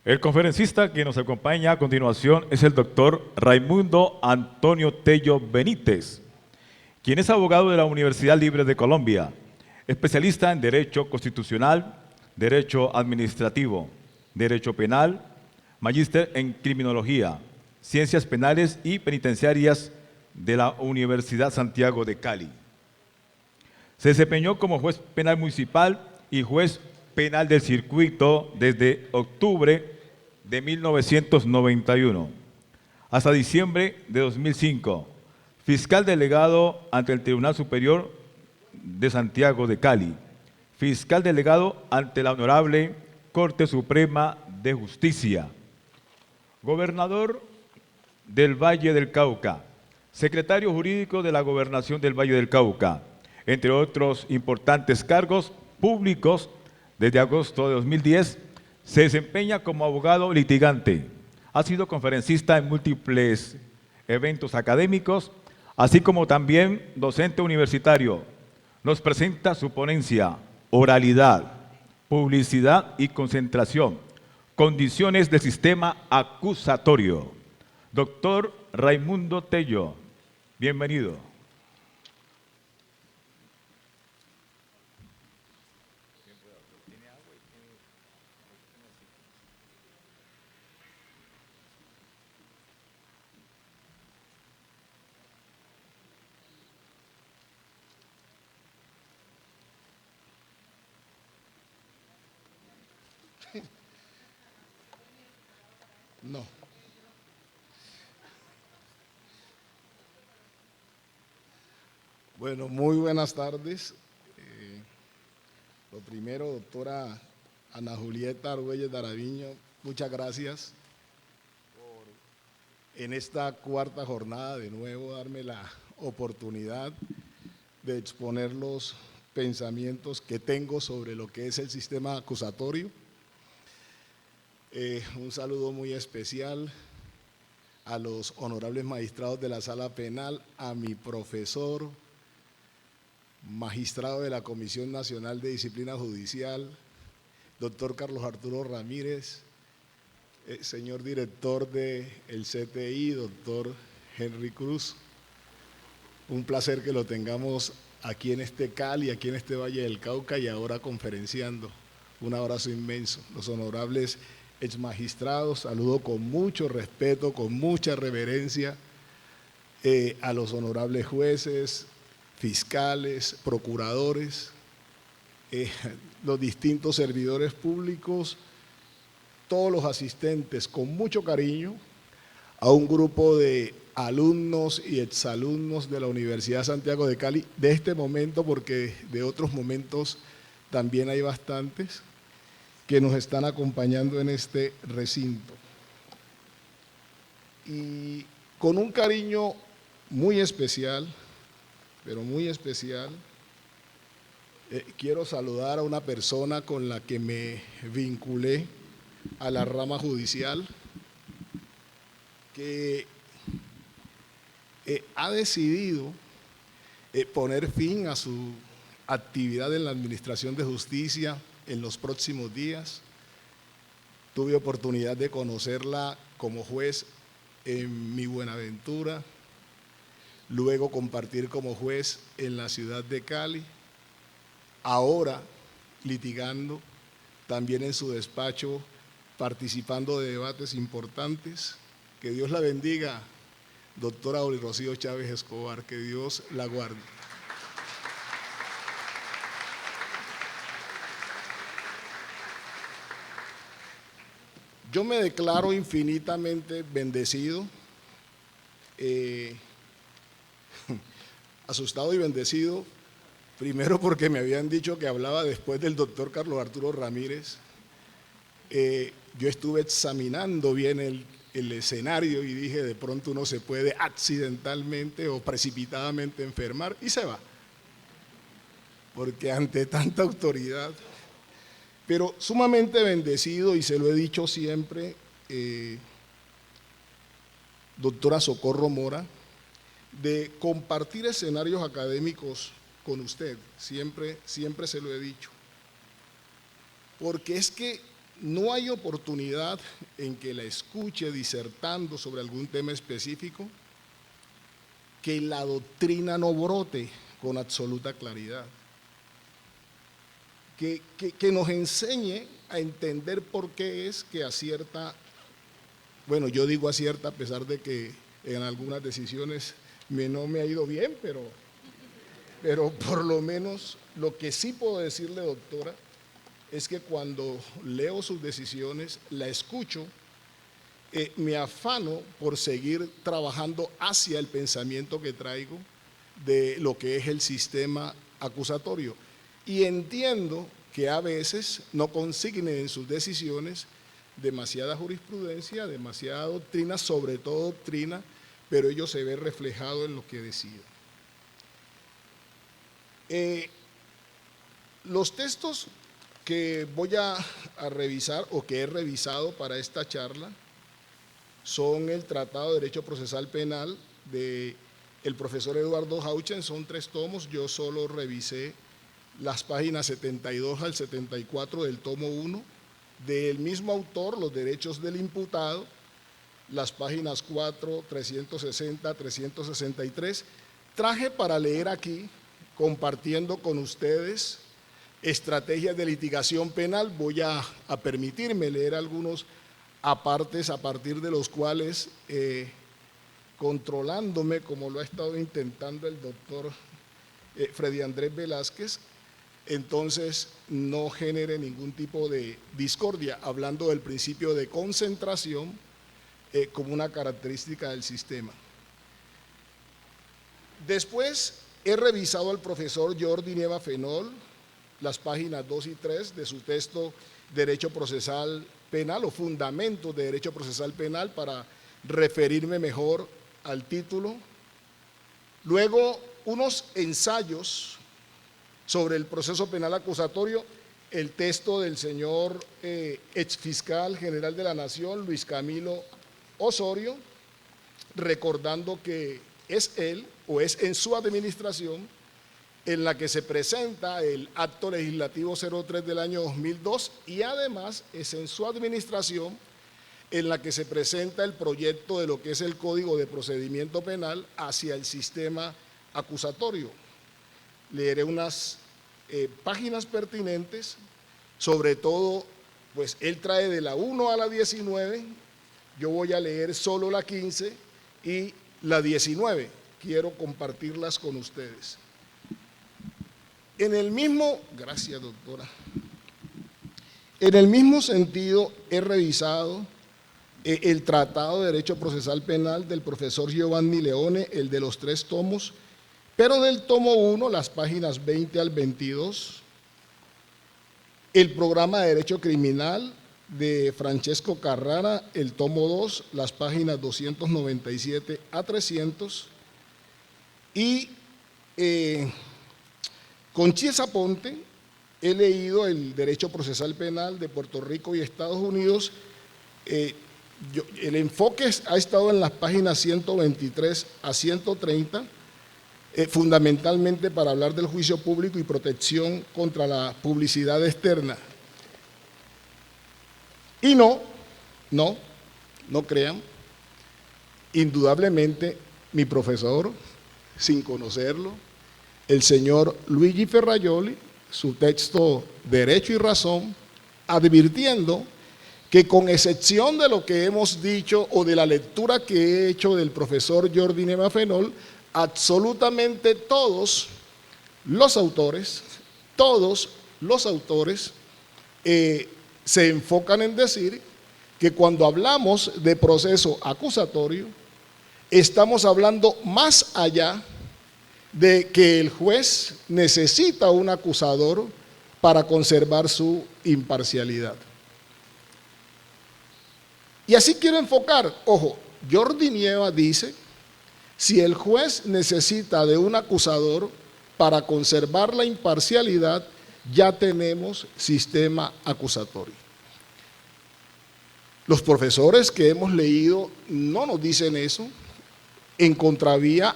El conferencista que nos acompaña a continuación es el doctor Raimundo Antonio Tello Benítez, quien es abogado de la Universidad Libre de Colombia, especialista en Derecho Constitucional, Derecho Administrativo, Derecho Penal, magíster en Criminología, Ciencias Penales y Penitenciarias de la Universidad Santiago de Cali. Se desempeñó como juez penal municipal y juez penal del circuito desde octubre de 1991 hasta diciembre de 2005, fiscal delegado ante el Tribunal Superior de Santiago de Cali, fiscal delegado ante la Honorable Corte Suprema de Justicia, gobernador del Valle del Cauca, secretario jurídico de la Gobernación del Valle del Cauca, entre otros importantes cargos públicos. Desde agosto de 2010 se desempeña como abogado litigante. Ha sido conferencista en múltiples eventos académicos, así como también docente universitario. Nos presenta su ponencia, Oralidad, Publicidad y Concentración, Condiciones del Sistema Acusatorio. Doctor Raimundo Tello, bienvenido. No. Bueno, muy buenas tardes. Lo primero, doctora Ana Julieta Argüelles Daraviño, muchas gracias por en esta cuarta jornada de nuevo darme la oportunidad de exponer los pensamientos que tengo sobre lo que es el sistema acusatorio. Un saludo muy especial a los honorables magistrados de la Sala Penal, a mi profesor, magistrado de la Comisión Nacional de Disciplina Judicial, doctor Carlos Arturo Ramírez, señor director del CTI, doctor Henry Cruz. Un placer que lo tengamos aquí en este Cali, aquí en este Valle del Cauca y ahora conferenciando. Un abrazo inmenso. Los honorables exmagistrados, saludo con mucho respeto, con mucha reverencia a los honorables jueces, fiscales, procuradores, los distintos servidores públicos, todos los asistentes, con mucho cariño, a un grupo de alumnos y exalumnos de la Universidad Santiago de Cali, de este momento, porque de otros momentos también hay bastantes, que nos están acompañando en este recinto. Y con un cariño muy especial, pero muy especial, quiero saludar a una persona con la que me vinculé a la rama judicial, que ha decidido poner fin a su actividad en la Administración de Justicia en los próximos días. Tuve oportunidad de conocerla como juez en mi Buenaventura, luego compartir como juez en la ciudad de Cali, ahora litigando también en su despacho, participando de debates importantes. Que Dios la bendiga, doctora Oli Rocío Chávez Escobar, que Dios la guarde. Yo me declaro infinitamente bendecido, asustado y bendecido, primero porque me habían dicho que hablaba después del doctor Carlos Arturo Ramírez. Yo estuve examinando bien el escenario y dije, de pronto uno se puede accidentalmente o precipitadamente enfermar y se va, porque ante tanta autoridad, pero sumamente bendecido, y se lo he dicho siempre, doctora Socorro Mora, de compartir escenarios académicos con usted, siempre se lo he dicho, porque es que no hay oportunidad en que la escuche disertando sobre algún tema específico que la doctrina no brote con absoluta claridad, que nos enseñe a entender por qué es que acierta, bueno, yo digo acierta a pesar de que en algunas decisiones no me ha ido bien, pero por lo menos lo que sí puedo decirle, doctora, es que cuando leo sus decisiones, la escucho, me afano por seguir trabajando hacia el pensamiento que traigo de lo que es el sistema acusatorio. Y entiendo que a veces no consignen en sus decisiones demasiada jurisprudencia, demasiada doctrina, sobre todo doctrina, pero ello se ve reflejado en lo que deciden. Los textos que voy a revisar o que he revisado para esta charla son el Tratado de Derecho Procesal Penal del profesor Eduardo Hauchen, son 3 tomos, yo solo revisé las páginas 72 al 74 del tomo 1, del mismo autor, Los derechos del imputado, las páginas 4, 360, 363, traje para leer aquí, compartiendo con ustedes estrategias de litigación penal. Voy a permitirme leer algunos apartes a partir de los cuales, controlándome como lo ha estado intentando el doctor Freddy Andrés Velázquez, entonces no genere ningún tipo de discordia, hablando del principio de concentración como una característica del sistema. Después he revisado al profesor Jordi Nieva Fenol, las páginas 2 y 3 de su texto Derecho Procesal Penal o Fundamentos de Derecho Procesal Penal, para referirme mejor al título. Luego, unos ensayos sobre el proceso penal acusatorio, el texto del señor exfiscal general de la Nación, Luis Camilo Osorio, recordando que es él o es en su administración en la que se presenta el acto legislativo 03 del año 2002 y además es en su administración en la que se presenta el proyecto de lo que es el Código de Procedimiento Penal hacia el sistema acusatorio. Leeré unas páginas pertinentes, sobre todo, pues él trae de la 1 a la 19, yo voy a leer solo la 15 y la 19, quiero compartirlas con ustedes. En el mismo, gracias doctora, en el mismo sentido he revisado el Tratado de Derecho Procesal Penal del profesor Giovanni Leone, el de los 3 tomos, pero del tomo 1, las páginas 20 al 22, el Programa de Derecho Criminal de Francesco Carrara, el tomo 2, las páginas 297 a 300, y con Chiesa Ponte he leído el Derecho Procesal Penal de Puerto Rico y Estados Unidos. El enfoque ha estado en las páginas 123 a 130, fundamentalmente para hablar del juicio público y protección contra la publicidad externa. Y no crean, indudablemente mi profesor, sin conocerlo, el señor Luigi Ferrajoli, su texto Derecho y Razón, advirtiendo que con excepción de lo que hemos dicho o de la lectura que he hecho del profesor Jordi Nieva Fenol, absolutamente todos los autores se enfocan en decir que cuando hablamos de proceso acusatorio, estamos hablando más allá de que el juez necesita un acusador para conservar su imparcialidad. Y así quiero enfocar, ojo, Jordi Nieva dice, si el juez necesita de un acusador para conservar la imparcialidad, ya tenemos sistema acusatorio. Los profesores que hemos leído no nos dicen eso, en contravía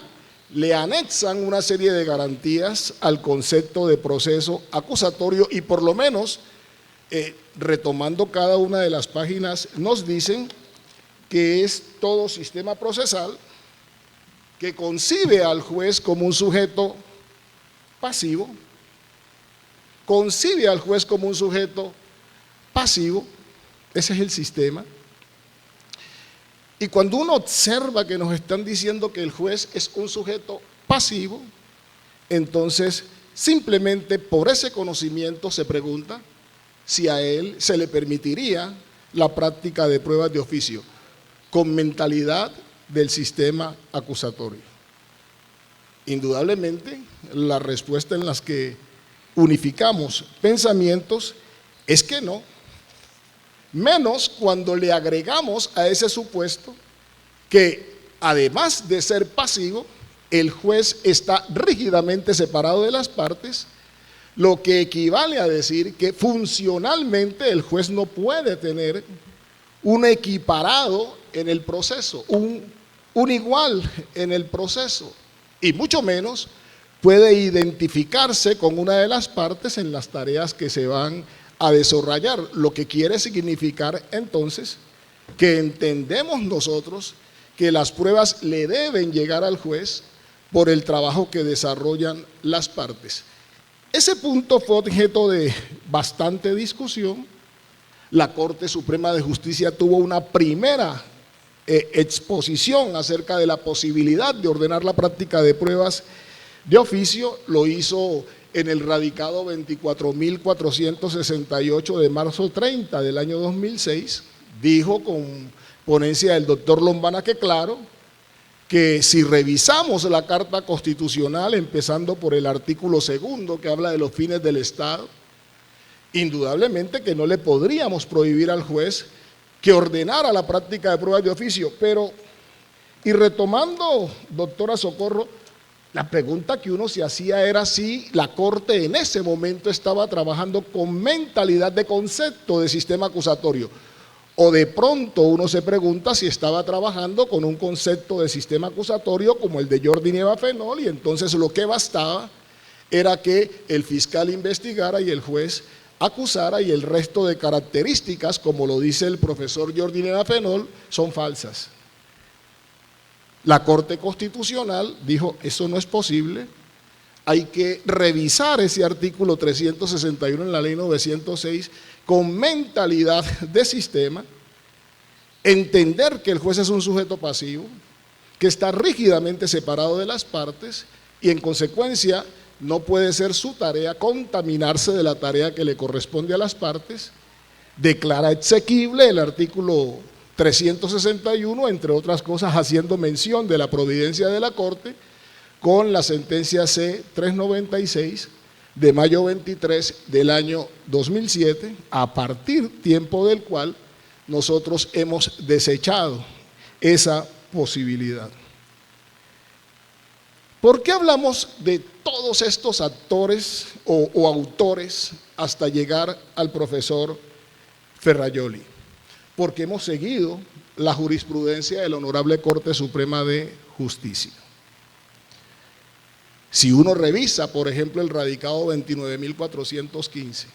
le anexan una serie de garantías al concepto de proceso acusatorio y por lo menos retomando cada una de las páginas, nos dicen que es todo sistema procesal que concibe al juez como un sujeto pasivo, concibe al juez como un sujeto pasivo, ese es el sistema. Y cuando uno observa que nos están diciendo que el juez es un sujeto pasivo, entonces simplemente por ese conocimiento se pregunta si a él se le permitiría la práctica de pruebas de oficio con mentalidad del sistema acusatorio. Indudablemente, la respuesta en las que unificamos pensamientos es que no, menos cuando le agregamos a ese supuesto que además de ser pasivo, el juez está rígidamente separado de las partes, lo que equivale a decir que funcionalmente el juez no puede tener un equiparado en el proceso, un igual en el proceso, y mucho menos puede identificarse con una de las partes en las tareas que se van a desarrollar, lo que quiere significar entonces que entendemos nosotros que las pruebas le deben llegar al juez por el trabajo que desarrollan las partes. Ese punto fue objeto de bastante discusión. La Corte Suprema de Justicia tuvo una primera exposición acerca de la posibilidad de ordenar la práctica de pruebas de oficio, lo hizo en el radicado 24.468 de marzo 30 del año 2006, dijo con ponencia del doctor Lombana que claro, que si revisamos la Carta Constitucional, empezando por el artículo 2 que habla de los fines del Estado, indudablemente que no le podríamos prohibir al juez que ordenara la práctica de pruebas de oficio, pero, y retomando, doctora Socorro, la pregunta que uno se hacía era si la Corte en ese momento estaba trabajando con mentalidad de concepto de sistema acusatorio, o de pronto uno se pregunta si estaba trabajando con un concepto de sistema acusatorio como el de Jordi Nieva Fenol, y entonces lo que bastaba era que el fiscal investigara y el juez acusara, y el resto de características, como lo dice el profesor Jordi Nieva Fenol, son falsas. La Corte Constitucional dijo, eso no es posible, hay que revisar ese artículo 361 en la ley 906 con mentalidad de sistema, entender que el juez es un sujeto pasivo, que está rígidamente separado de las partes y en consecuencia no puede ser su tarea contaminarse de la tarea que le corresponde a las partes, declara exequible el artículo 361, entre otras cosas haciendo mención de la providencia de la Corte, con la sentencia C-396 de mayo 23 del año 2007, a partir tiempo del cual nosotros hemos desechado esa posibilidad. ¿Por qué hablamos de todos estos actores o autores hasta llegar al profesor Ferrajoli? Porque hemos seguido la jurisprudencia de la Honorable Corte Suprema de Justicia. Si uno revisa, por ejemplo, el radicado 29.415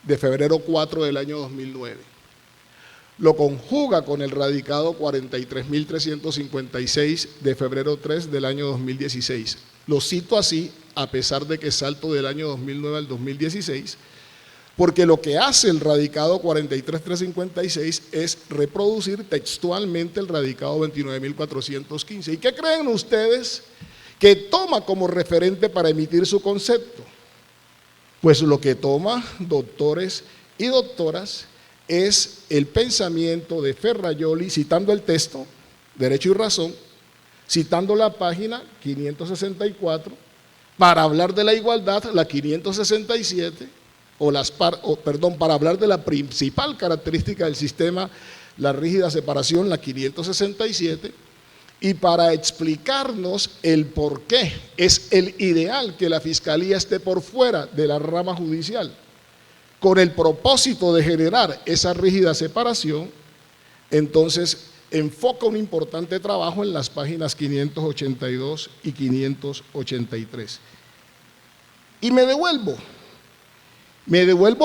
de febrero 4 del año 2009, lo conjuga con el radicado 43.356 de febrero 3 del año 2016. Lo cito así, a pesar de que salto del año 2009 al 2016, porque lo que hace el radicado 43.356 es reproducir textualmente el radicado 29.415. ¿Y qué creen ustedes que toma como referente para emitir su concepto? Pues lo que toma, doctores y doctoras, es el pensamiento de Ferrajoli, citando el texto, Derecho y Razón, citando la página 564, para hablar de la igualdad, la 567, para hablar de la principal característica del sistema, la rígida separación, la 567, y para explicarnos el por qué es el ideal que la Fiscalía esté por fuera de la rama judicial, con el propósito de generar esa rígida separación. Entonces enfoca un importante trabajo en las páginas 582 y 583. Y me devuelvo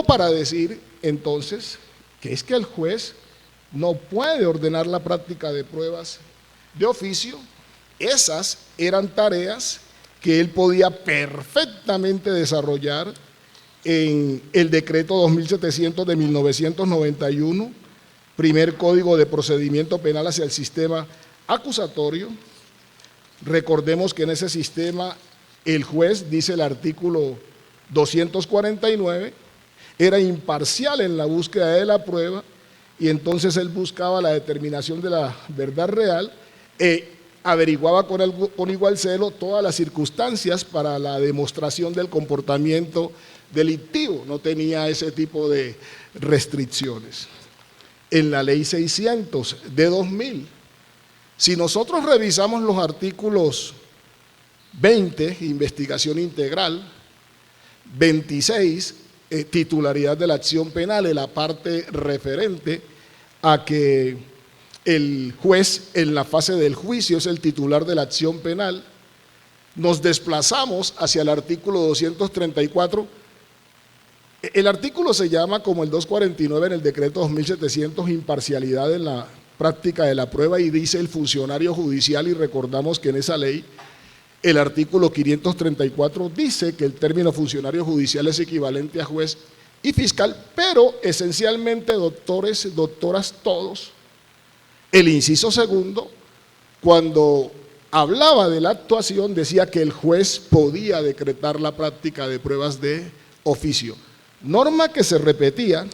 para decir entonces, que es que el juez no puede ordenar la práctica de pruebas de oficio. Esas eran tareas que él podía perfectamente desarrollar en el decreto 2700 de 1991, primer Código de Procedimiento Penal hacia el sistema acusatorio. Recordemos que en ese sistema el juez, dice el artículo 249, era imparcial en la búsqueda de la prueba y entonces él buscaba la determinación de la verdad real e averiguaba con igual celo todas las circunstancias para la demostración del comportamiento delictivo. No tenía ese tipo de restricciones. En la ley 600 de 2000, si nosotros revisamos los artículos 20, investigación integral, 26, titularidad de la acción penal, en la parte referente a que el juez en la fase del juicio es el titular de la acción penal, nos desplazamos hacia el artículo 234. El artículo se llama como el 249 en el decreto 2700, imparcialidad en la práctica de la prueba, y dice el funcionario judicial, y recordamos que en esa ley el artículo 534 dice que el término funcionario judicial es equivalente a juez y fiscal, pero esencialmente, doctores, doctoras, todos, el inciso segundo, cuando hablaba de la actuación, decía que el juez podía decretar la práctica de pruebas de oficio, norma que se repetía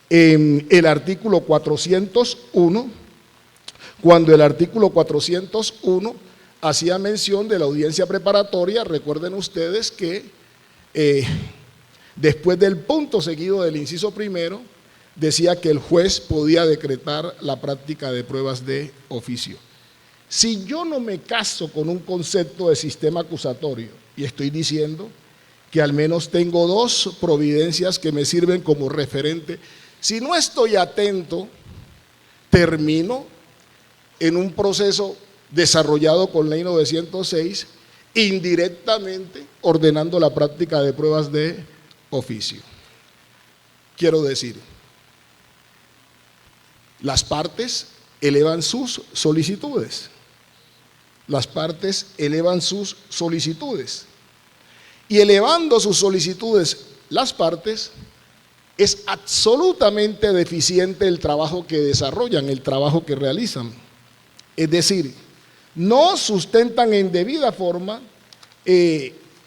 en el artículo 401, cuando el artículo 401 hacía mención de la audiencia preparatoria. Recuerden ustedes que después del punto seguido del inciso primero, decía que el juez podía decretar la práctica de pruebas de oficio. Si yo no me caso con un concepto de sistema acusatorio, y estoy diciendo que al menos tengo dos providencias que me sirven como referente, si no estoy atento, termino en un proceso desarrollado con ley 906, indirectamente ordenando la práctica de pruebas de oficio. Quiero decir, las partes elevan sus solicitudes. Las partes elevan sus solicitudes. Y elevando sus solicitudes las partes, es absolutamente deficiente el trabajo que desarrollan, el trabajo que realizan. Es decir, no sustentan en debida forma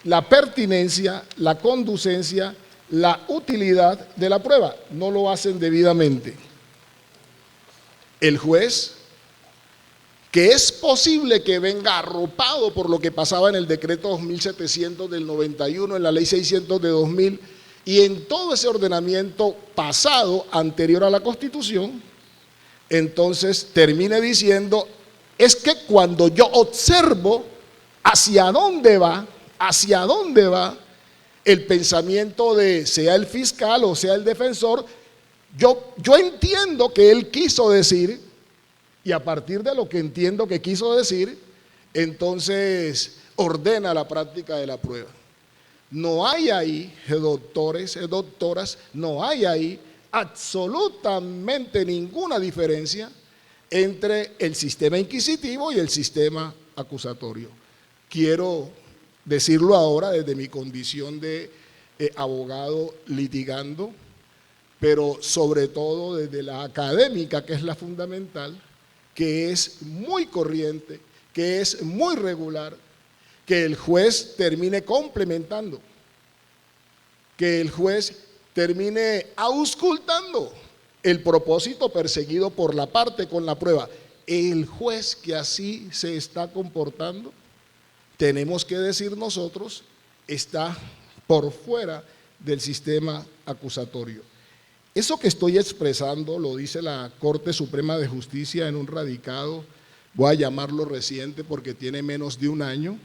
la pertinencia, la conducencia, la utilidad de la prueba. No lo hacen debidamente. El juez, que es posible que venga arropado por lo que pasaba en el decreto 2700 del 91, en la ley 600 de 2000 y en todo ese ordenamiento pasado anterior a la Constitución, entonces termine diciendo, es que cuando yo observo hacia dónde va el pensamiento de sea el fiscal o sea el defensor, yo entiendo que él quiso decir, y a partir de lo que entiendo que quiso decir, entonces ordena la práctica de la prueba. No hay ahí, doctores, doctoras, no hay ahí absolutamente ninguna diferencia entre el sistema inquisitivo y el sistema acusatorio. Quiero decirlo ahora desde mi condición de abogado litigando, pero sobre todo desde la académica, que es la fundamental, que es muy corriente, que es muy regular, que el juez termine complementando, que el juez termine auscultando el propósito perseguido por la parte con la prueba. El juez que así se está comportando, tenemos que decir nosotros, está por fuera del sistema acusatorio. Eso que estoy expresando lo dice la Corte Suprema de Justicia en un radicado, voy a llamarlo reciente porque tiene menos de un año,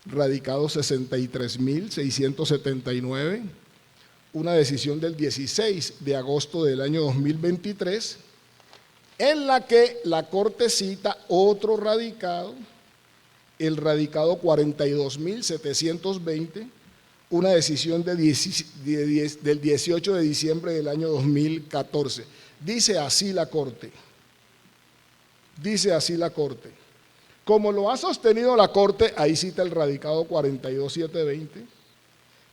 radicado 63.679, una decisión del 16 de agosto del año 2023, en la que la Corte cita otro radicado, el radicado 42.720, una decisión del 18 de diciembre del año 2014. Dice así la Corte. Dice así la Corte. Como lo ha sostenido la Corte, ahí cita el radicado 42720,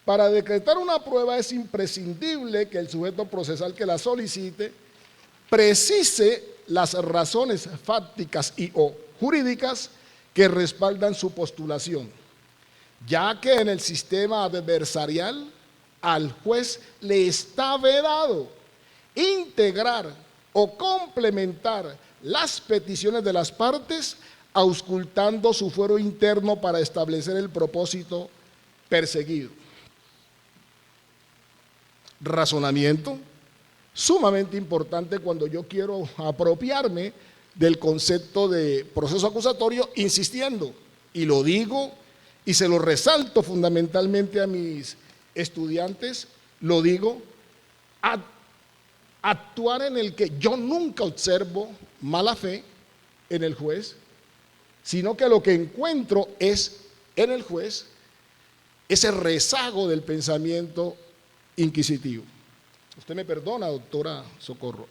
para decretar una prueba es imprescindible que el sujeto procesal que la solicite precise las razones fácticas y o jurídicas que respaldan su postulación, ya que en el sistema adversarial al juez le está vedado integrar o complementar las peticiones de las partes, auscultando su fuero interno para establecer el propósito perseguido. Razonamiento sumamente importante cuando yo quiero apropiarme del concepto de proceso acusatorio, insistiendo, y lo digo y se lo resalto fundamentalmente a mis estudiantes, lo digo, actuar en el que yo nunca observo mala fe en el juez, sino que lo que encuentro es en el juez ese rezago del pensamiento inquisitivo. Usted me perdona, doctora Socorro,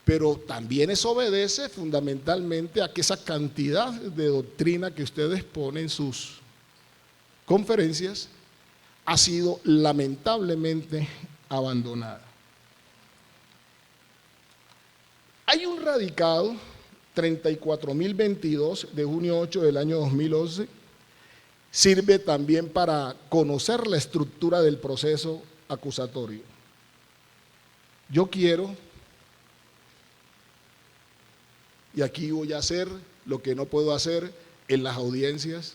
pero también eso obedece fundamentalmente a que esa cantidad de doctrina que ustedes ponen en sus conferencias ha sido lamentablemente abandonada. Hay un radicado 34.022 de junio 8 del año 2011, sirve también para conocer la estructura del proceso acusatorio. Yo quiero, y aquí voy a hacer lo que no puedo hacer en las audiencias,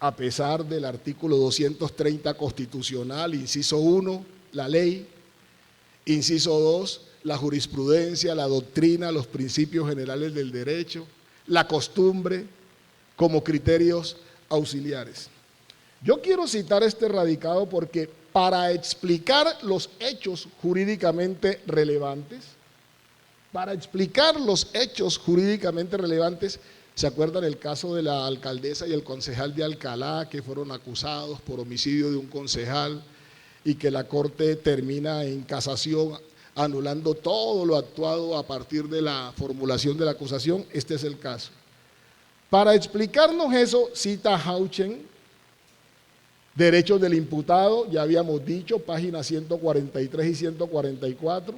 a pesar del artículo 230 constitucional, inciso 1, la ley, inciso 2, la jurisprudencia, la doctrina, los principios generales del derecho, la costumbre, como criterios auxiliares. Yo quiero citar este radicado porque para explicar los hechos jurídicamente relevantes, ¿se acuerdan el caso de la alcaldesa y el concejal de Alcalá que fueron acusados por homicidio de un concejal y que la Corte termina en casación anulando todo lo actuado a partir de la formulación de la acusación? Este es el caso. Para explicarnos eso, cita Hauchen, Derechos del imputado, ya habíamos dicho, páginas 143 y 144.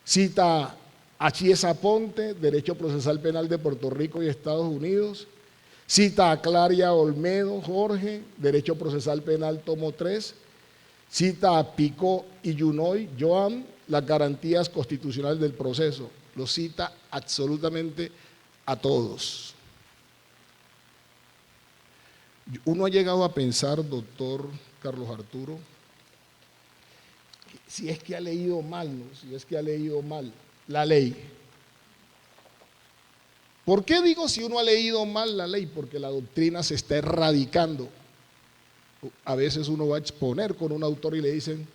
Cita a Chiesa Ponte, Derecho Procesal Penal de Puerto Rico y Estados Unidos. Cita a Claria Olmedo, Jorge, Derecho Procesal Penal, tomo 3. Cita a Picó y Yunoy, Joan, las garantías constitucionales del proceso. Lo cita absolutamente a todos. Uno ha llegado a pensar, doctor Carlos Arturo, si es que ha leído mal, ¿no? Si es que ha leído mal la ley. ¿Por qué digo si uno ha leído mal la ley? Porque la doctrina se está erradicando. A veces uno va a exponer con un autor y le dicen,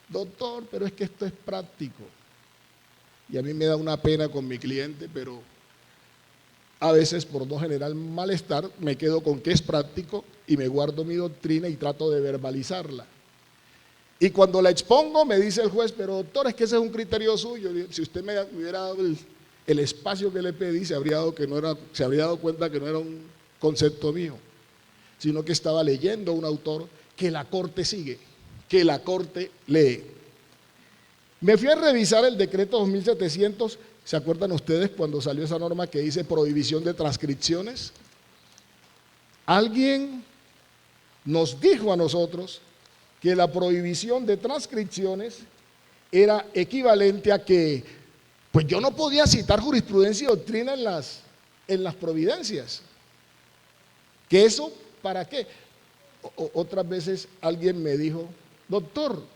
doctor, pero es que esto es práctico. Y a mí me da una pena con mi cliente, pero a veces, por no generar malestar, me quedo con que es práctico y me guardo mi doctrina y trato de verbalizarla. Y cuando la expongo, me dice el juez, pero doctor, es que ese es un criterio suyo. Si usted me hubiera dado el espacio que le pedí, se habría dado cuenta que no era un concepto mío, sino que estaba leyendo un autor que la Corte sigue, que la Corte lee. Me fui a revisar el decreto 2700. ¿Se acuerdan ustedes cuando salió esa norma que dice prohibición de transcripciones? Alguien nos dijo a nosotros que la prohibición de transcripciones era equivalente a que, pues yo no podía citar jurisprudencia y doctrina en las providencias. ¿Que eso para qué? Otras veces alguien me dijo, doctor,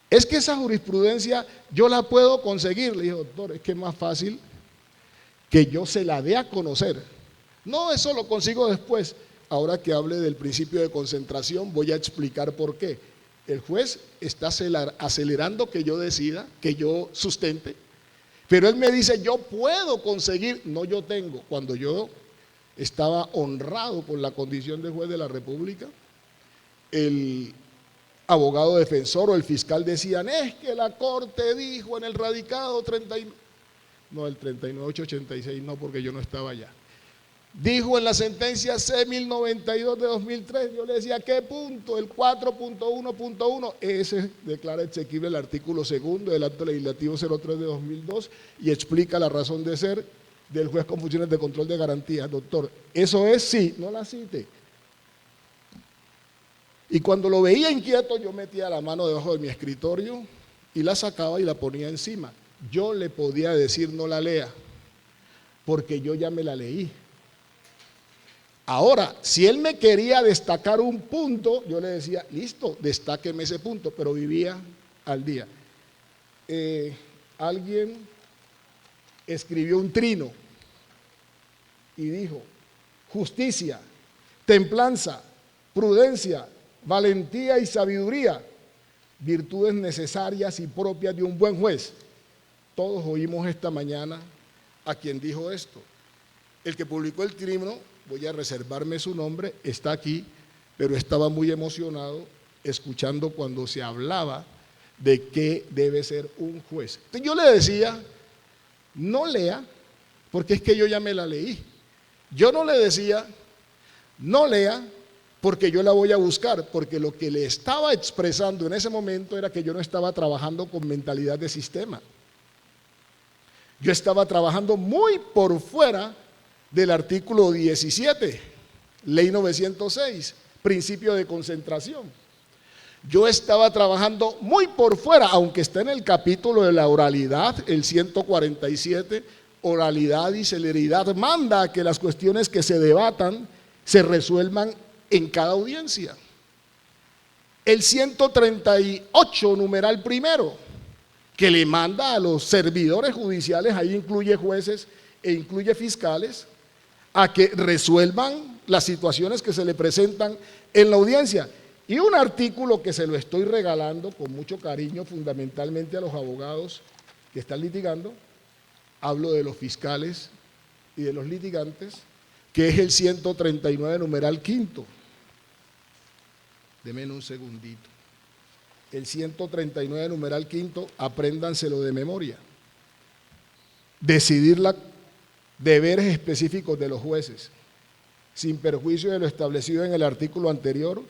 es que esa jurisprudencia yo la puedo conseguir. Le dije, doctor, es que es más fácil que yo se la dé a conocer. No, eso lo consigo después. Ahora que hable del principio de concentración, voy a explicar por qué. El juez está acelerando que yo decida, que yo sustente, pero él me dice, yo puedo conseguir, no yo tengo. Cuando yo estaba honrado por la condición de juez de la República, el abogado defensor o el fiscal decían, es que la Corte dijo en el radicado 39, no, el 39886 no, porque yo no estaba allá. Dijo en la sentencia C1092 de 2003, yo le decía, ¿qué punto? El 4.1.1, ese declara exequible el artículo segundo del acto legislativo 03 de 2002 y explica la razón de ser del juez con funciones de control de garantías. Doctor, eso es sí, no la cite. Y cuando lo veía inquieto, yo metía la mano debajo de mi escritorio y la sacaba y la ponía encima. Yo le podía decir no la lea, porque yo ya me la leí. Ahora, si él me quería destacar un punto, yo le decía, listo, destáqueme ese punto, pero vivía al día. Alguien escribió un trino y dijo, justicia, templanza, prudencia, valentía y sabiduría, virtudes necesarias y propias de un buen juez. Todos oímos esta mañana a quien dijo esto. El que publicó el trino, voy a reservarme su nombre, está aquí, pero estaba muy emocionado escuchando cuando se hablaba de qué debe ser un juez. Entonces yo le decía, no lea, porque es que yo ya me la leí. Yo no le decía, no lea, porque yo la voy a buscar, porque lo que le estaba expresando en ese momento era que yo no estaba trabajando con mentalidad de sistema. Yo estaba trabajando muy por fuera del artículo 17, ley 906, principio de concentración. Yo estaba trabajando muy por fuera, aunque está en el capítulo de la oralidad, el 147, oralidad y celeridad manda a que las cuestiones que se debatan se resuelvan en cada audiencia. El 138, numeral primero, que le manda a los servidores judiciales, ahí incluye jueces e incluye fiscales, a que resuelvan las situaciones que se le presentan en la audiencia. Y un artículo que se lo estoy regalando con mucho cariño, fundamentalmente a los abogados que están litigando, hablo de los fiscales y de los litigantes, que es el 139, numeral quinto. Denme un segundito. El 139, numeral quinto, apréndanselo de memoria. Decidir los deberes específicos de los jueces, sin perjuicio de lo establecido en el artículo anterior,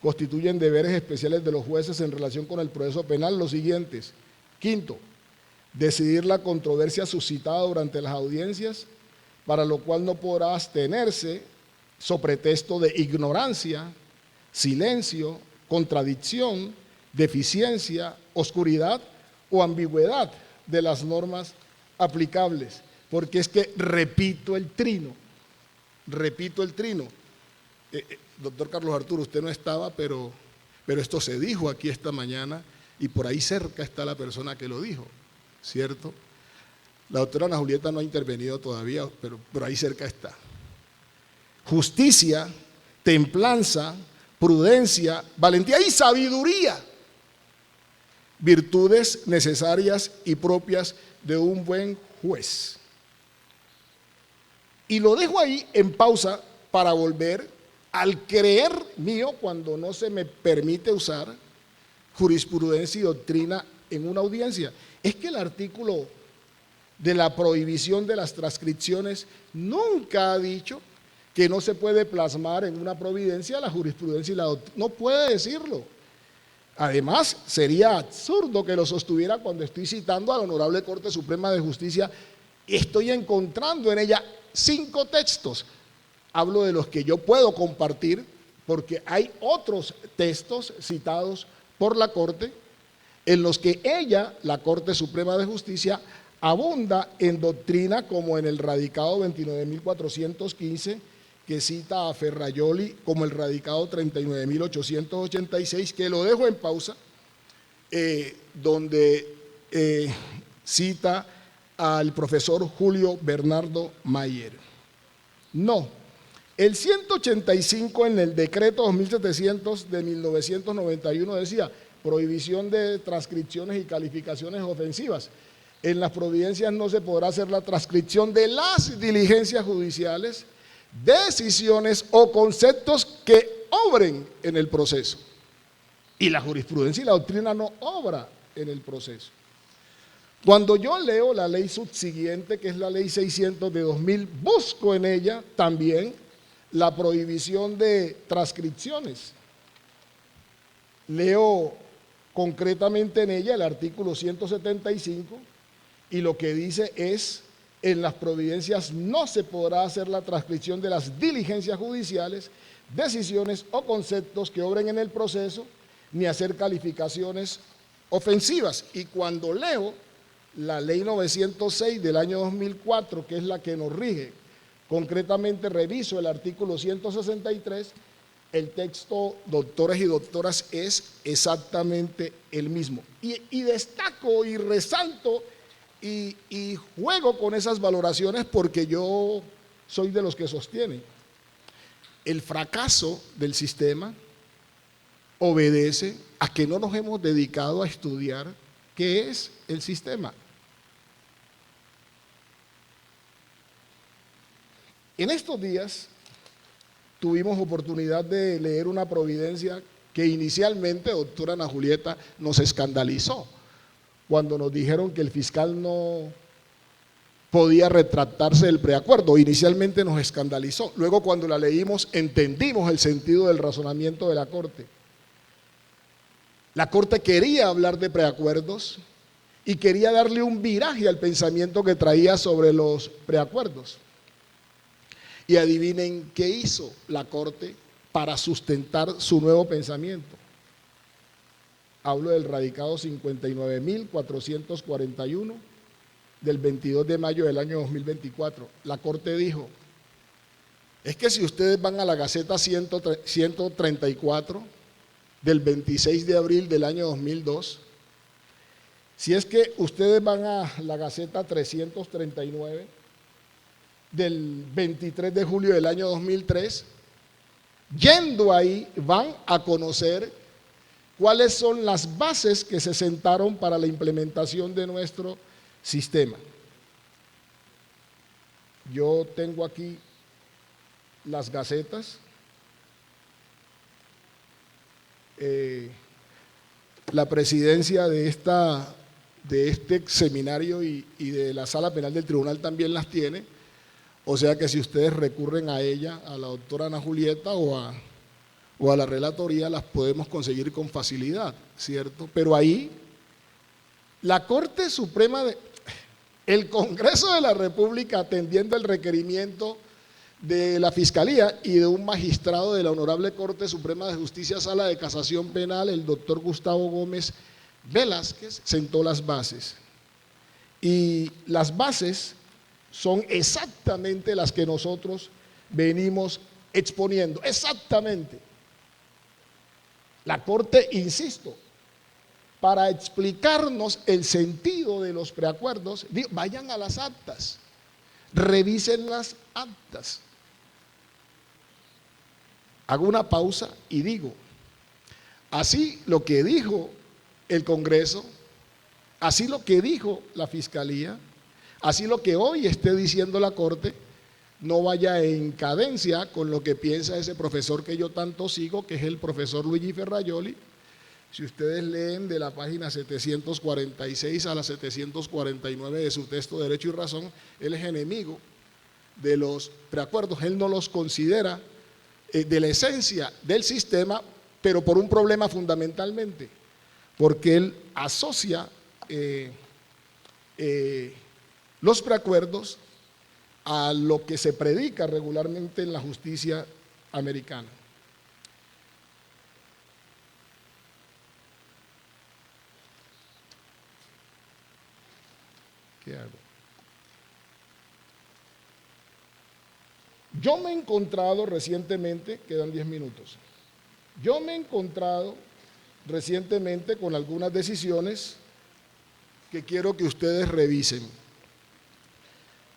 constituyen deberes especiales de los jueces en relación con el proceso penal los siguientes. Quinto, decidir la controversia suscitada durante las audiencias, para lo cual no podrá abstenerse so pretexto de ignorancia, silencio, contradicción, deficiencia, oscuridad o ambigüedad de las normas aplicables. Porque es que repito el trino. Doctor Carlos Arturo, usted no estaba, pero esto se dijo aquí esta mañana y por ahí cerca está la persona que lo dijo, ¿cierto? La doctora Ana Julieta no ha intervenido todavía, pero por ahí cerca está. Justicia, templanza, prudencia, valentía y sabiduría, virtudes necesarias y propias de un buen juez. Y lo dejo ahí en pausa para volver al creer mío cuando no se me permite usar jurisprudencia y doctrina en una audiencia. Es que el artículo de la prohibición de las transcripciones nunca ha dicho que no se puede plasmar en una providencia la jurisprudencia y la doctrina. No puede decirlo. Además, sería absurdo que lo sostuviera cuando estoy citando a la Honorable Corte Suprema de Justicia. Estoy encontrando en ella 5 textos. Hablo de los que yo puedo compartir, porque hay otros textos citados por la Corte en los que ella, la Corte Suprema de Justicia, abunda en doctrina, como en el radicado 29.415, que cita a Ferraioli, como el radicado 39.886, que lo dejo en pausa, donde cita al profesor Julio Bernardo Mayer. No, el 185 en el decreto 2700 de 1991 decía prohibición de transcripciones y calificaciones ofensivas. En las providencias no se podrá hacer la transcripción de las diligencias judiciales, decisiones o conceptos que obren en el proceso. Y la jurisprudencia y la doctrina no obra en el proceso. Cuando yo leo la ley subsiguiente, que es la ley 600 de 2000, busco en ella también la prohibición de transcripciones. Leo concretamente en ella el artículo 175 y lo que dice es: en las providencias no se podrá hacer la transcripción de las diligencias judiciales, decisiones o conceptos que obren en el proceso, ni hacer calificaciones ofensivas. Y cuando leo la ley 906 del año 2004, que es la que nos rige, concretamente reviso el artículo 163, el texto, doctores y doctoras, es exactamente el mismo. Y destaco y resalto y juego con esas valoraciones porque yo soy de los que sostienen el fracaso del sistema obedece a que no nos hemos dedicado a estudiar qué es el sistema. En estos días tuvimos oportunidad de leer una providencia que inicialmente, doctora Ana Julieta, nos escandalizó cuando nos dijeron que el fiscal no podía retractarse del preacuerdo. Inicialmente nos escandalizó. Luego, cuando la leímos, entendimos el sentido del razonamiento de la Corte. La Corte quería hablar de preacuerdos y quería darle un viraje al pensamiento que traía sobre los preacuerdos. Y adivinen qué hizo la Corte para sustentar su nuevo pensamiento. Hablo del radicado 59.441 del 22 de mayo del año 2024. La Corte dijo: es que si ustedes van a la Gaceta 134 del 26 de abril del año 2002, si es que ustedes van a la Gaceta 339 del 23 de julio del año 2003, yendo ahí van a conocer cuáles son las bases que se sentaron para la implementación de nuestro sistema. Yo tengo aquí las gacetas. La presidencia de este seminario y de la sala penal del tribunal también las tiene, o sea que si ustedes recurren a ella, a la doctora Ana Julieta o a la relatoría, las podemos conseguir con facilidad, ¿cierto? Pero ahí la Corte Suprema, el Congreso de la República, atendiendo el requerimiento de la Fiscalía y de un magistrado de la Honorable Corte Suprema de Justicia, Sala de Casación Penal, el doctor Gustavo Gómez Velázquez, sentó las bases. Y las bases son exactamente las que nosotros venimos exponiendo, exactamente. La Corte, insisto, para explicarnos el sentido de los preacuerdos, vayan a las actas, revisen las actas. Hago una pausa y digo, así lo que dijo el Congreso, así lo que dijo la Fiscalía, así lo que hoy esté diciendo la Corte, no vaya en cadencia con lo que piensa ese profesor que yo tanto sigo, que es el profesor Luigi Ferrajoli. Si ustedes leen de la página 746 a la 749 de su texto Derecho y Razón, él es enemigo de los preacuerdos, él no los considera de la esencia del sistema, pero por un problema fundamentalmente, porque él asocia los preacuerdos a lo que se predica regularmente en la justicia americana. ¿Qué hago? Yo me he encontrado recientemente, quedan 10 minutos, yo me he encontrado recientemente con algunas decisiones que quiero que ustedes revisen.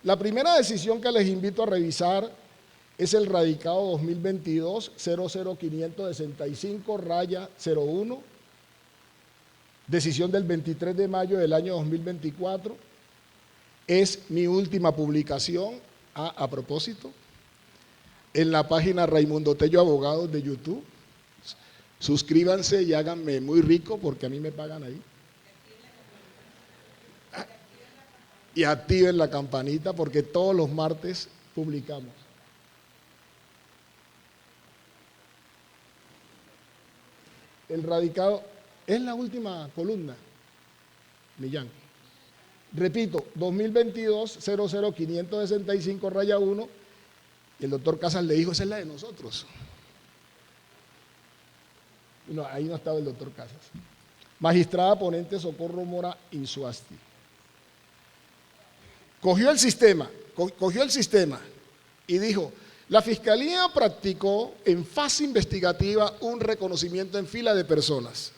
La primera decisión que les invito a revisar es el radicado 2022-00565-01, decisión del 23 de mayo del año 2024. Es mi última publicación. A propósito, en la página Raimundo Tello Abogados de YouTube. Suscríbanse y háganme muy rico porque a mí me pagan ahí. Y activen la campanita porque todos los martes publicamos. El radicado es la última columna, Millán. Repito, 2022-00565-1. Y el doctor Casas le dijo, esa es la de nosotros. No, ahí no estaba el doctor Casas. Magistrada ponente Socorro Mora Insuasti. Cogió el sistema y dijo, la Fiscalía practicó en fase investigativa un reconocimiento en fila de personas,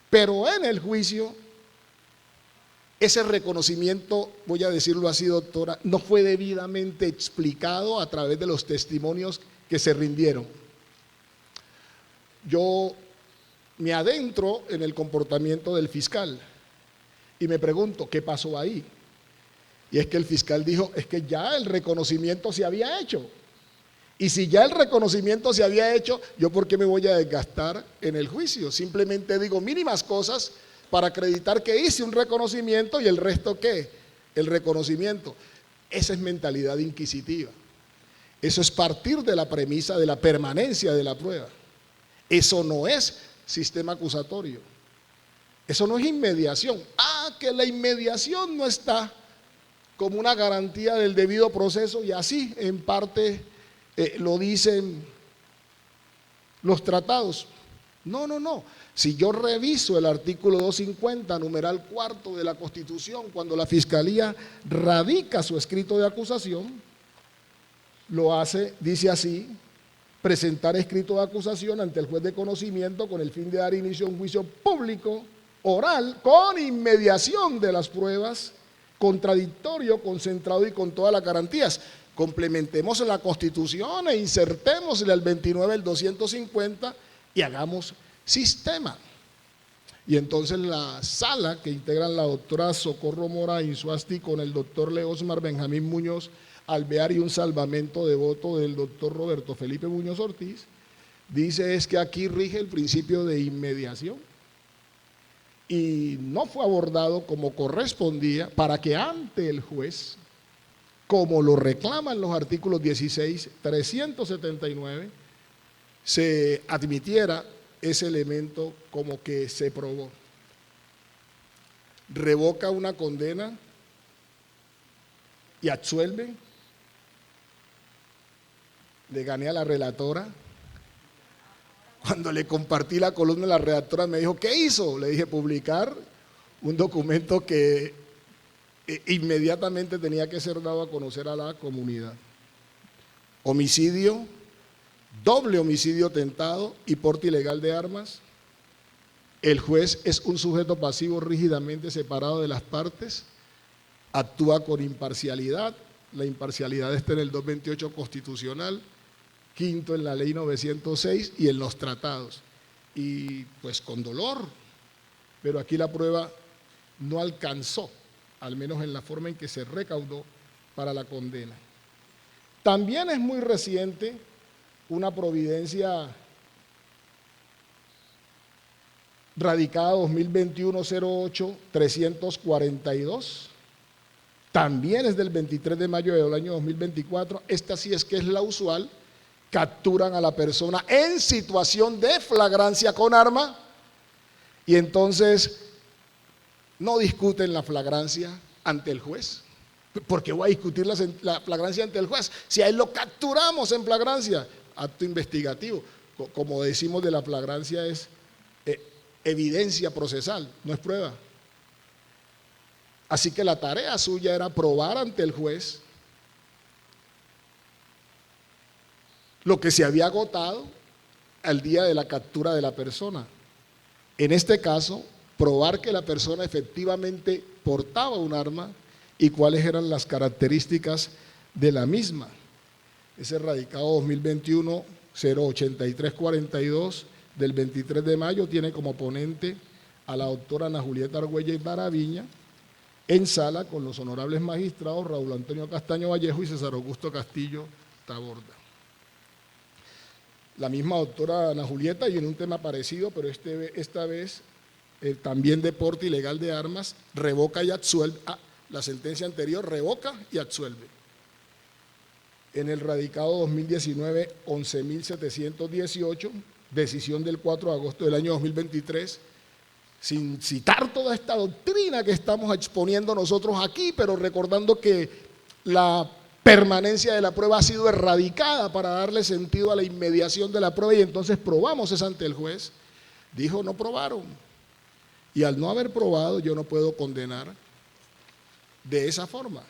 pero en el juicio ese reconocimiento, voy a decirlo así, doctora, no fue debidamente explicado a través de los testimonios que se rindieron. Yo me adentro en el comportamiento del fiscal y me pregunto, ¿qué pasó ahí? Y es que el fiscal dijo, es que ya el reconocimiento se había hecho. Y si ya el reconocimiento se había hecho, ¿yo por qué me voy a desgastar en el juicio? Simplemente digo mínimas cosas para acreditar que hice un reconocimiento y el resto ¿qué? El reconocimiento. Esa es mentalidad inquisitiva. Eso es partir de la premisa de la permanencia de la prueba. Eso no es sistema acusatorio. Eso no es inmediación. Que la inmediación no está como una garantía del debido proceso y así en parte lo dicen los tratados. No. Si yo reviso el artículo 250, numeral cuarto de la Constitución, cuando la Fiscalía radica su escrito de acusación, lo hace, dice así, presentar escrito de acusación ante el juez de conocimiento con el fin de dar inicio a un juicio público, oral, con inmediación de las pruebas, contradictorio, concentrado y con todas las garantías. Complementemos la Constitución e insertémosle al 29 el 250 y hagamos sistema. Y entonces la sala que integran la doctora Socorro Mora Insuasti con el doctor Leosmar Benjamín Muñoz Alvear y un salvamento de voto del doctor Roberto Felipe Muñoz Ortiz, dice es que aquí rige el principio de inmediación y no fue abordado como correspondía para que ante el juez, como lo reclaman los artículos 16, 379, se admitiera ese elemento como que se probó. Revoca una condena y absuelve. Le gané a la relatora. Cuando le compartí la columna, la redactora me dijo, ¿qué hizo? Le dije, publicar un documento que inmediatamente tenía que ser dado a conocer a la comunidad. Homicidio, doble homicidio tentado y porte ilegal de armas. El juez es un sujeto pasivo rígidamente separado de las partes, actúa con imparcialidad, la imparcialidad está en el 228 constitucional, quinto en la ley 906 y en los tratados. Y pues con dolor, pero aquí la prueba no alcanzó, al menos en la forma en que se recaudó para la condena. También es muy reciente una providencia radicada 2021-08-342, también es del 23 de mayo del año 2024, esta sí es que es la usual, capturan a la persona en situación de flagrancia con arma y entonces no discuten la flagrancia ante el juez. ¿Por qué voy a discutir la flagrancia ante el juez? Si a él lo capturamos en flagrancia, acto investigativo, como decimos de la flagrancia es evidencia procesal, no es prueba. Así que la tarea suya era probar ante el juez lo que se había agotado al día de la captura de la persona. En este caso, probar que la persona efectivamente portaba un arma y cuáles eran las características de la misma. Ese radicado 2021-08342 del 23 de mayo tiene como ponente a la doctora Ana Julieta Argüella y Maraviña, en sala con los honorables magistrados Raúl Antonio Castaño Vallejo y César Augusto Castillo Taborda. La misma doctora Ana Julieta, y en un tema parecido, pero esta vez también de porte ilegal de armas, revoca y absuelve. La sentencia anterior revoca y absuelve. En el radicado 2019, 11.718, decisión del 4 de agosto del año 2023, sin citar toda esta doctrina que estamos exponiendo nosotros aquí, pero recordando que la permanencia de la prueba ha sido erradicada para darle sentido a la inmediación de la prueba, y entonces probamos eso ante el juez. Dijo, no probaron. Y al no haber probado, yo no puedo condenar de esa forma.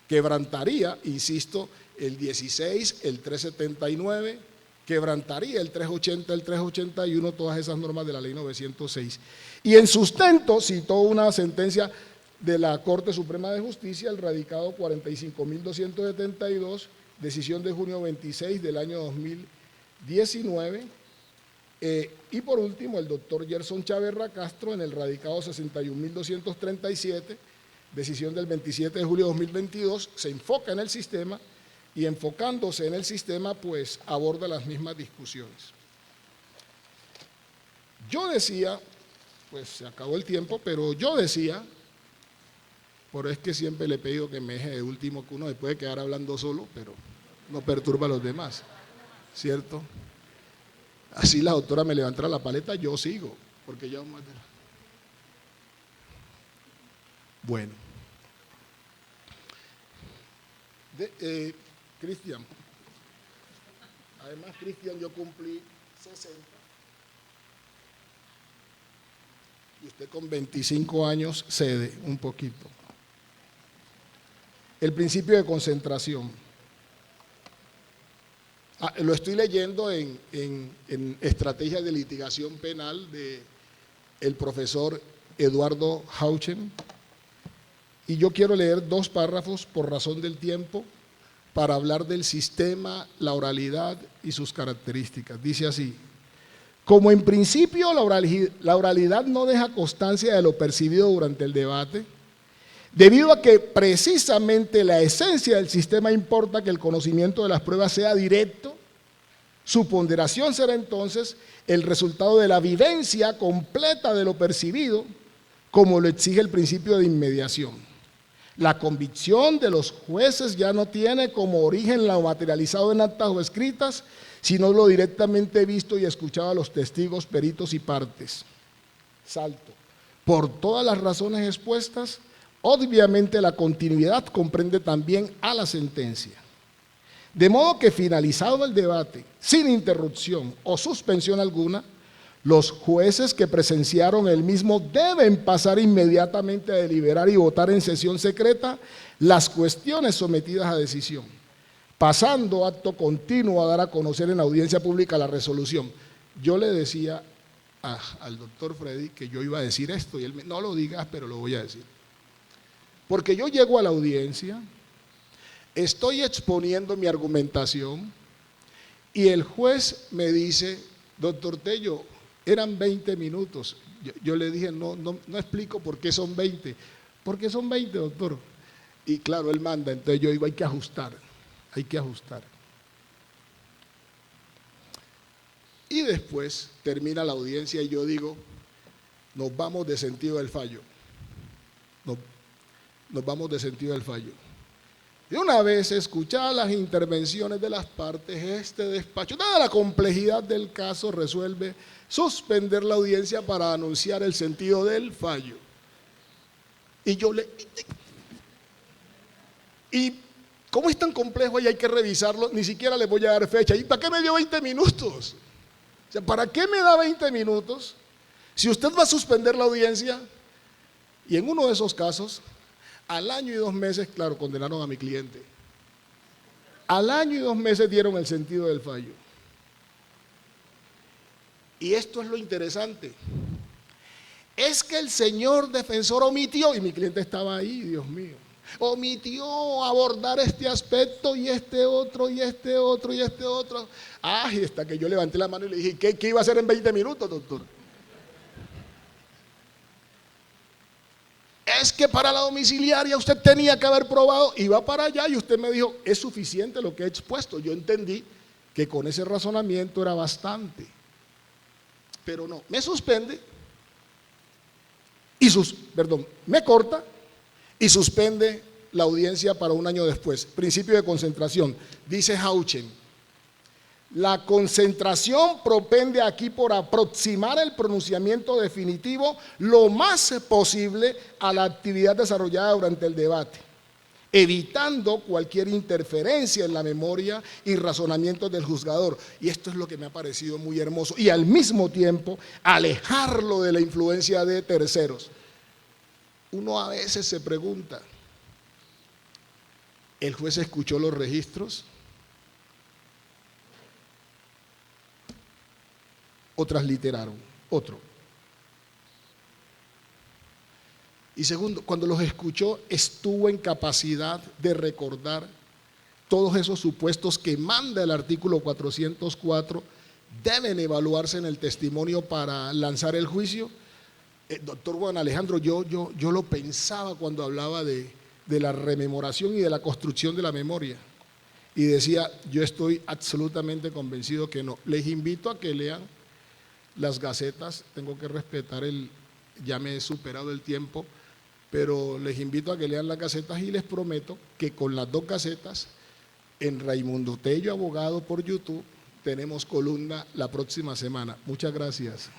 Quebrantaría, insisto, el 16, el 379, quebrantaría el 380, el 381, todas esas normas de la ley 906. Y en sustento citó una sentencia de la Corte Suprema de Justicia, el radicado 45.272, decisión de junio 26 del año 2019, y por último el doctor Gerson Chaverra Castro en el radicado 61.237, decisión del 27 de julio de 2022, se enfoca en el sistema, y enfocándose en el sistema pues aborda las mismas discusiones. Yo decía, pues se acabó el tiempo, pero yo decía, por es que siempre le he pedido que me deje de último, que uno se puede quedar hablando solo, pero no perturba a los demás, ¿cierto? Así la doctora me levantara la paleta, yo sigo, porque ya vamos a... Bueno. Cristian, además Cristian, yo cumplí 60 y usted con 25 años cede un poquito. El principio de concentración. Lo estoy leyendo en Estrategias de Litigación Penal del profesor Eduardo Hauchen, y yo quiero leer 2 párrafos por razón del tiempo para hablar del sistema, la oralidad y sus características. Dice así: como en principio la oralidad no deja constancia de lo percibido durante el debate, debido a que precisamente la esencia del sistema importa que el conocimiento de las pruebas sea directo, su ponderación será entonces el resultado de la vivencia completa de lo percibido, como lo exige el principio de inmediación. La convicción de los jueces ya no tiene como origen lo materializado en actas o escritas, sino lo directamente visto y escuchado a los testigos, peritos y partes. Salto. Por todas las razones expuestas, obviamente la continuidad comprende también a la sentencia. De modo que finalizado el debate, sin interrupción o suspensión alguna, los jueces que presenciaron el mismo deben pasar inmediatamente a deliberar y votar en sesión secreta las cuestiones sometidas a decisión, pasando acto continuo a dar a conocer en audiencia pública la resolución. Yo le decía al doctor Freddy que yo iba a decir esto, y él me no lo digas, pero lo voy a decir. Porque yo llego a la audiencia, estoy exponiendo mi argumentación, y el juez me dice, doctor Tello, eran 20 minutos. Yo le dije, no explico por qué son 20. ¿Por qué son 20, doctor? Y claro, él manda, entonces yo digo, hay que ajustar. Y después termina la audiencia y yo digo, nos vamos de sentido del fallo. Nos vamos de sentido del fallo. De una vez escuchadas las intervenciones de las partes, este despacho, dada la complejidad del caso, resuelve suspender la audiencia para anunciar el sentido del fallo. Y como es tan complejo y hay que revisarlo, ni siquiera le voy a dar fecha. ¿Y para qué me dio 20 minutos? O sea, ¿para qué me da 20 minutos si usted va a suspender la audiencia? Y en uno de esos casos, al año y 2 meses, claro, condenaron a mi cliente. Al año y 2 meses dieron el sentido del fallo. Y esto es lo interesante. Es que el señor defensor omitió, y mi cliente estaba ahí, Dios mío, omitió abordar este aspecto y este otro, y este otro, y este otro. Y hasta que yo levanté la mano y le dije, ¿qué iba a hacer en 20 minutos, doctor? es que para la domiciliaria usted tenía que haber probado, iba para allá y usted me dijo, es suficiente lo que he expuesto. Yo entendí que con ese razonamiento era bastante, pero no, me suspende y me corta y suspende la audiencia para un año después. Principio de concentración, dice Hauchen. La concentración propende aquí por aproximar el pronunciamiento definitivo lo más posible a la actividad desarrollada durante el debate, evitando cualquier interferencia en la memoria y razonamientos del juzgador. Y esto es lo que me ha parecido muy hermoso. Y al mismo tiempo, alejarlo de la influencia de terceros. Uno a veces se pregunta, ¿el juez escuchó los registros? O transliteraron, otro. Y segundo, cuando los escuchó, estuvo en capacidad de recordar todos esos supuestos que manda el artículo 404, deben evaluarse en el testimonio para lanzar el juicio. Doctor Juan Alejandro, yo lo pensaba cuando hablaba de la rememoración y de la construcción de la memoria. Y decía, yo estoy absolutamente convencido que no. Les invito a que lean las gacetas, tengo que respetar ya me he superado el tiempo, pero les invito a que lean las gacetas y les prometo que con las 2 gacetas, en Raimundo Tello Abogado por YouTube, tenemos columna la próxima semana. Muchas gracias.